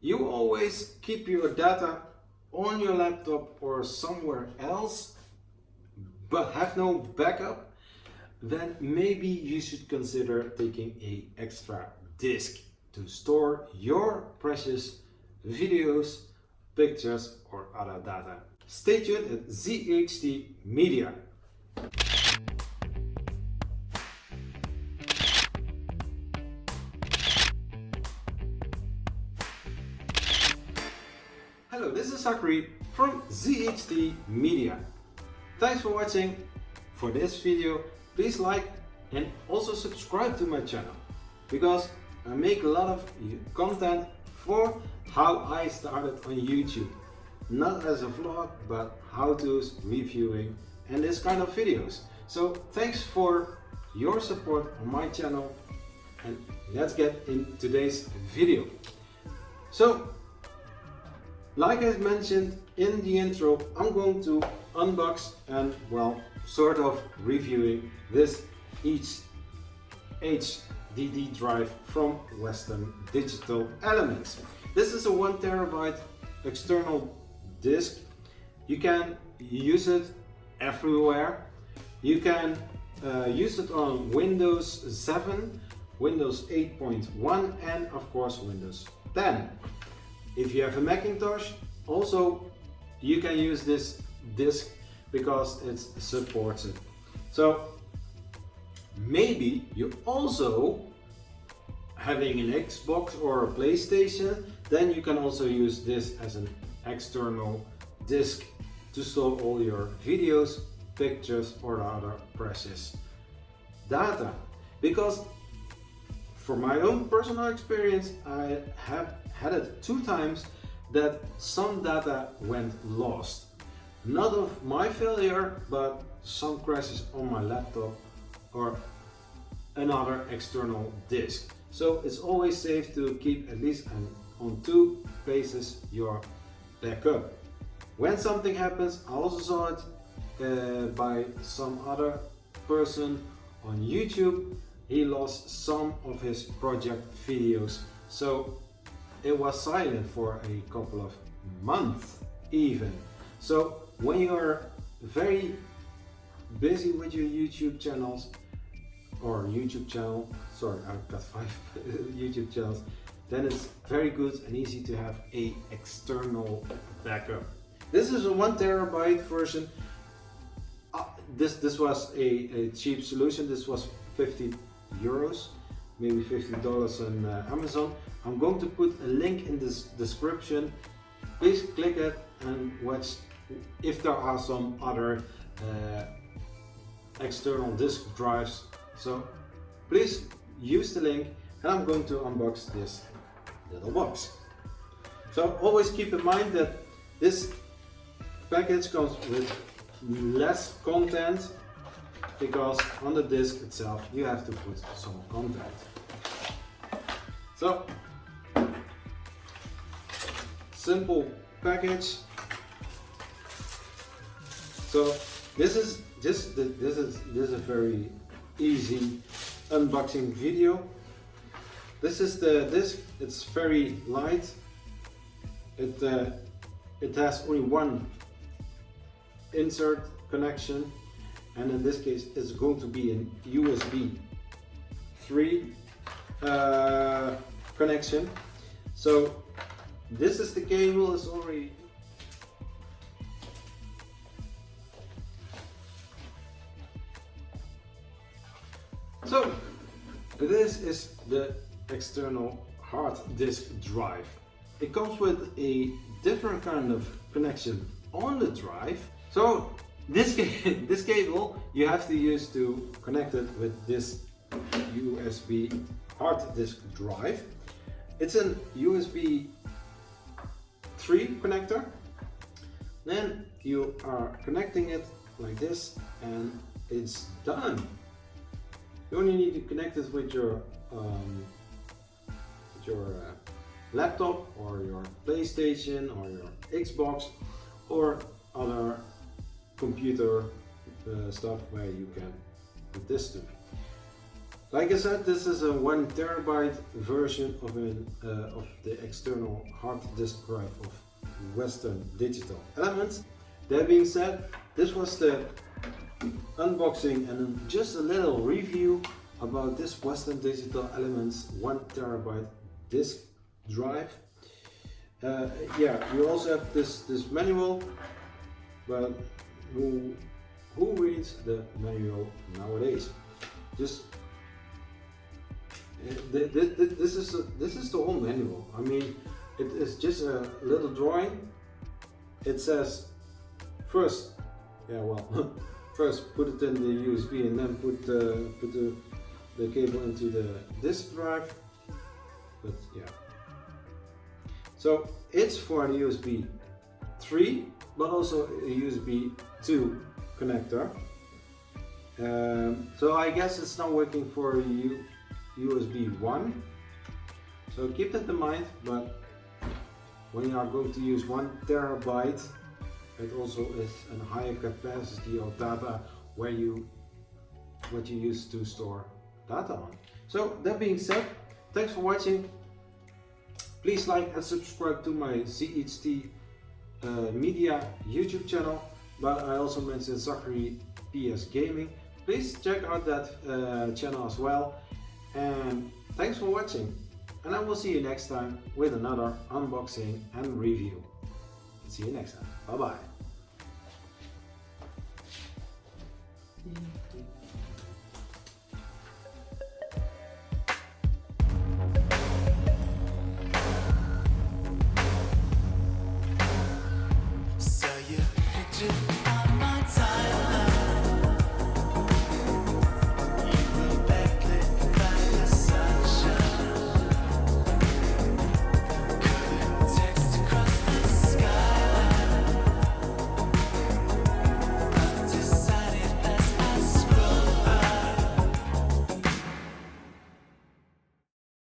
you always keep your data on your laptop or somewhere else but have no backup, then maybe you should consider taking an extra disk to store your precious videos, pictures or other data. Stay tuned at ZHT Media. Hello, this is Zachary from ZHT Media. Thanks for watching. For this video, please like and also subscribe to my channel, because I make a lot of content for how I started on YouTube. Not as a vlog, but how-tos, reviewing and this kind of videos. So thanks for your support on my channel, and let's get in today's video. So, like I mentioned in the intro, I'm going to unbox and, well, sort of reviewing this HDD drive from Western Digital Elements. This is a 1 terabyte external disk. You can use it everywhere. You can use it on Windows 7, Windows 8.1 and of course Windows 10. If you have a Macintosh, also you can use this disk because it's supported. So maybe you also having an Xbox or a PlayStation, then you can also use this as an external disk to store all your videos, pictures or other precious data. Because for my own personal experience, I have had it 2 times that some data went lost. Not of my failure, but some crashes on my laptop or another external disk. So it's always safe to keep at least on 2 places your backup. When something happens, I also saw it by some other person on YouTube. He lost some of his project videos, so it was silent for a couple of months even. So when you're very busy with your YouTube channels or YouTube channel, sorry, I've got 5 YouTube channels, then it's very good and easy to have a external backup. This is a 1 terabyte version. This was a cheap solution. This was 50 euros, maybe $50 on Amazon. I'm going to put a link in this description. Please click it and watch if there are some other external disk drives. So please use the link, and I'm going to unbox this little box. So always keep in mind that this package comes with less content, because on the disk itself you have to put some content. So simple package. So this is a very easy unboxing video. This is the disc. It's very light. It has only one insert connection, and in this case it's going to be an USB 3 connection. So this is the cable. It's already so this is the external hard disk drive. It comes with a different kind of connection on the drive. So this cable you have to use to connect it with this USB hard disk drive. It's a USB 3 connector. Then you are connecting it like this and it's done. You only need to connect it with your laptop or your PlayStation or your Xbox or other computer stuff where you can put this to. Like I said, this is a 1 terabyte version of the external hard disk drive of Western Digital Elements. That being said, this was the unboxing and just a little review about this Western Digital Elements 1 terabyte disk drive. Yeah, you also have this manual, but who reads the manual nowadays? Just this is the whole manual. I mean, it is just a little drawing. It says first, yeah, well, first put it in the USB and then put the cable into the disk drive. But yeah, so it's for the USB 3, but also a USB 2 connector. So I guess it's not working for USB 1. So keep that in mind. But when you are going to use 1 terabyte, it also is a higher capacity of data what you use to store data on. So that being said, thanks for watching. Please like and subscribe to my ZHT Media YouTube channel, but I also mentioned Zachary PS Gaming. Please check out that channel as well. And thanks for watching. And I will see you next time with another unboxing and review. See you next time. Bye bye.